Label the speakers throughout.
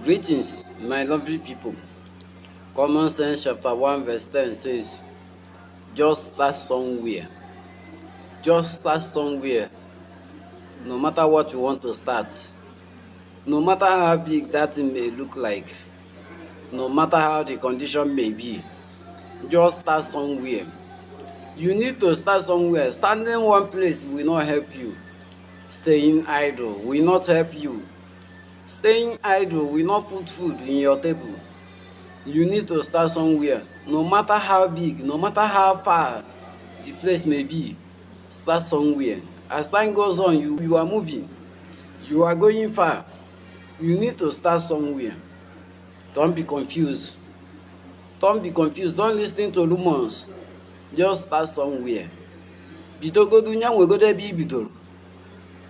Speaker 1: Greetings, my lovely people. Common Sense chapter 1 verse 10 says, just start somewhere. Just start somewhere. No matter what you want to start. No matter how big that thing may look like. No matter how the condition may be. Just start somewhere. You need to start somewhere. Standing one place will not help you. Staying idle will not help you. Staying idle will not put food in your table. You need to start somewhere. No matter how big, no matter how far the place may be, start somewhere. As time goes on, you are moving. You are going far. You need to start somewhere. Don't be confused. Don't be confused. Don't listen to rumors. Just start somewhere. Bidogodu nyanwegodo ebe ibidoro.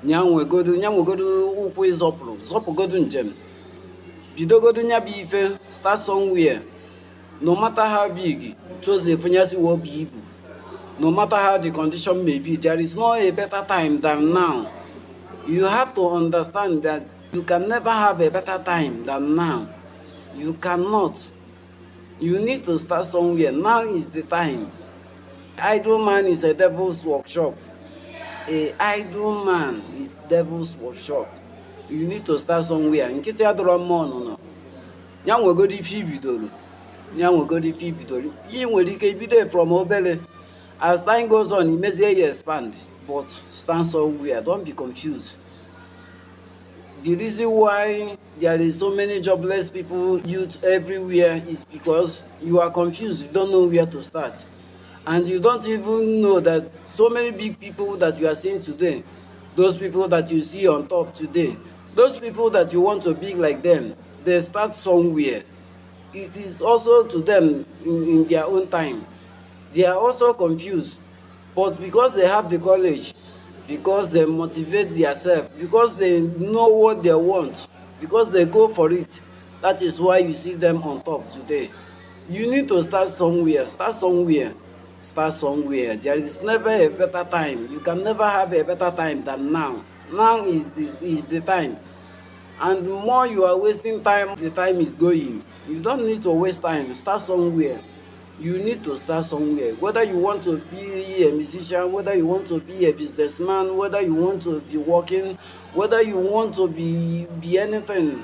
Speaker 1: Nyanwegodo ụkwụ ịzọpụrụ. Zọpụgodu njem. Bidogodu nya bụ ife. Start somewhere. No matter how big, chose efunyasi wo bi ibu. No matter how the condition may be, there is no a better time than now. You have to understand that you can never have a better time than now. You cannot. You need to start somewhere. Now is the time. Idle man is a devil's workshop. A idle man is devil's workshop. You need to start somewhere. Nkịtị adọrọ mmụọ nọ. Ya nwegodi ife ibidoro. Ya nwegodi ife ibidoro. Ị nwere ike ibido from obele. As time goes on, you may say you expand. But stand somewhere. Don't be confused. The reason why there is so many jobless people, youth everywhere, is because you are confused. You don't know where to start. And you don't even know that so many big people that you are seeing today, those people that you see on top today, those people that you want to be like them, they start somewhere. It is also to them in their own time. They are also confused. But because they have the courage, because they motivate themselves, because they know what they want, because they go for it, that is why you see them on top today. You need to start somewhere. Start somewhere. Start somewhere. There is never a better time. You can never have a better time than now. Now is the time. And the more you are wasting time, the time is going. You don't need to waste time. Start somewhere. You need to start somewhere. Whether you want to be a musician, whether you want to be a businessman, whether you want to be working, whether you want to be anything,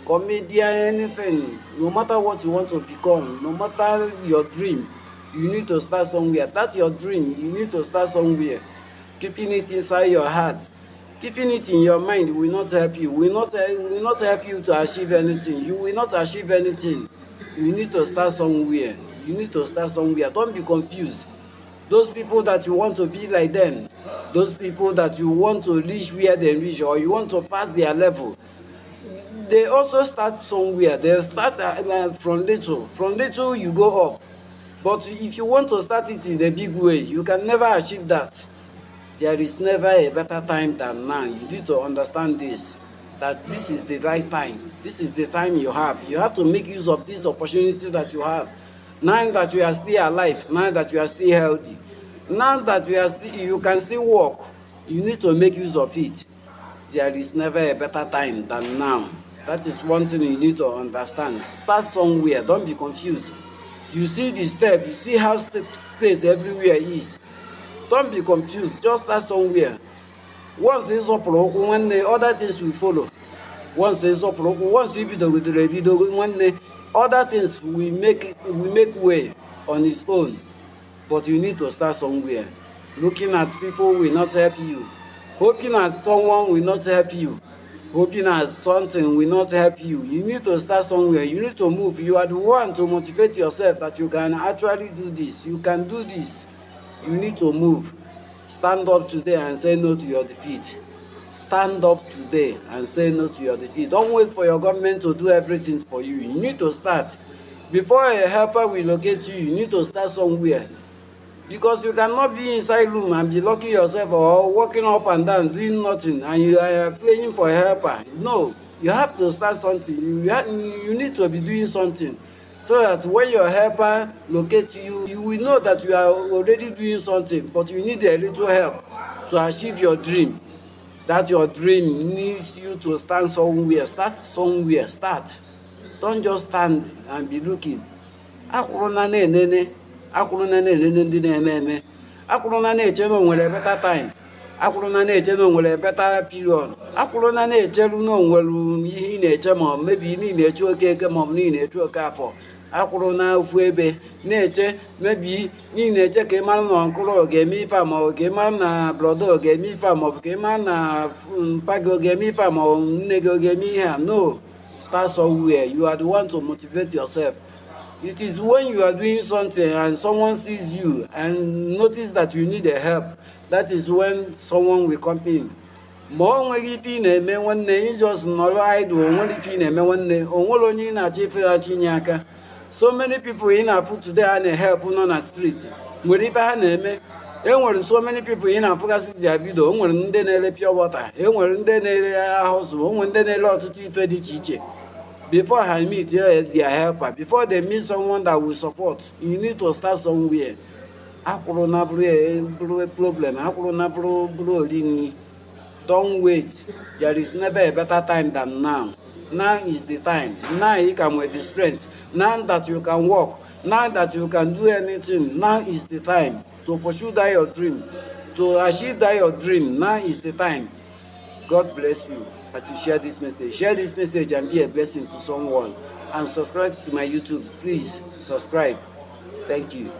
Speaker 1: comedian, anything, no matter what you want to become, no matter your dream, you need to start somewhere. That's your dream. You need to start somewhere. Keeping it inside your heart, keeping it in your mind will not help you. Will not help you to achieve anything. You will not achieve anything. You need to start somewhere. You need to start somewhere. Don't be confused. Those people that you want to be like them, those people that you want to reach where they reach, or you want to pass their level, they also start somewhere. They start from little. From little you go up. But if you want to start it in a big way, you can never achieve that. There is never a better time than now. You need to understand this, that this is the right time. This is the time you have. You have to make use of this opportunity that you have. Now that you are still alive, now that you are still healthy, now that you can still walk, you need to make use of it. There is never a better time than now. That is one thing you need to understand. Start somewhere. Don't be confused. You see the step. You see how space everywhere is. Don't be confused. Just start somewhere. Once it's up, when the other things will follow. Once it's up, once you be one day, other things will make way on its own. But you need to start somewhere. Looking at people will not help you. Hoping at someone will not help you. Hoping at something will not help you. You need to start somewhere. You need to move. You are the one to motivate yourself that you can actually do this. You can do this. You need to move. Stand up today and say no to your defeat. Stand up today and say no to your defeat. Don't wait for your government to do everything for you. You need to start. Before a helper will locate you, you need to start somewhere. Because you cannot be inside room and be locking yourself or walking up and down doing nothing and you are playing for a helper. No, you have to start something. You need to be doing something. So that when your helper locates you, you will know that you are already doing something, but you need a little help to achieve your dream. That your dream needs you to stand somewhere. Start somewhere. Start. Don't just stand and be looking. Akwụrụ na-enene ndị na-eme eme. Akwụrụ na-eche na onwere better time. Akwụrụ na-eche na onwere better period. Akwụrụ na-echeru na onwere ihe ị na-eche ma maybe ị na-eche Okeke ma ọ bụ ị na-eche Okafọ. Akwụrụ na ofu ebe na-eche maybe ị na-eche ka ị mara na ọnkụrụ ga-eme ife a ma ọ ka ị mara na brodo ga-eme ife a ma ọ bụ ka ị mara na mpa gị ga-eme ife a ma ọ nne gị ga-eme ihe a. No, start somewhere. You are the one to motivate yourself. It is when you are doing something and someone sees you and notice that you need a help, that is when someone will come in. Ma o nwere ife ị na-eme nwanne, ị just nọrọ idle, o nwere ife ị na-eme nwanne, o nwere onye ị na-achọ ifeghachi inye aka. So many people in our food today are help on the street. If I name so many people in our focus their video, when they nearly pure water, when they nearly house, when they nearly lot to feed each. Before I meet their helper, before they meet someone that will support, you need to start somewhere. Problem. Don't wait. There is never a better time than now. Now is the time. Now you can with the strength. Now that you can walk. Now that you can do anything. Now is the time to pursue that your dream. To achieve that your dream. Now is the time. God bless you as you share this message. Share this message and be a blessing to someone. And subscribe to my YouTube. Please subscribe. Thank you.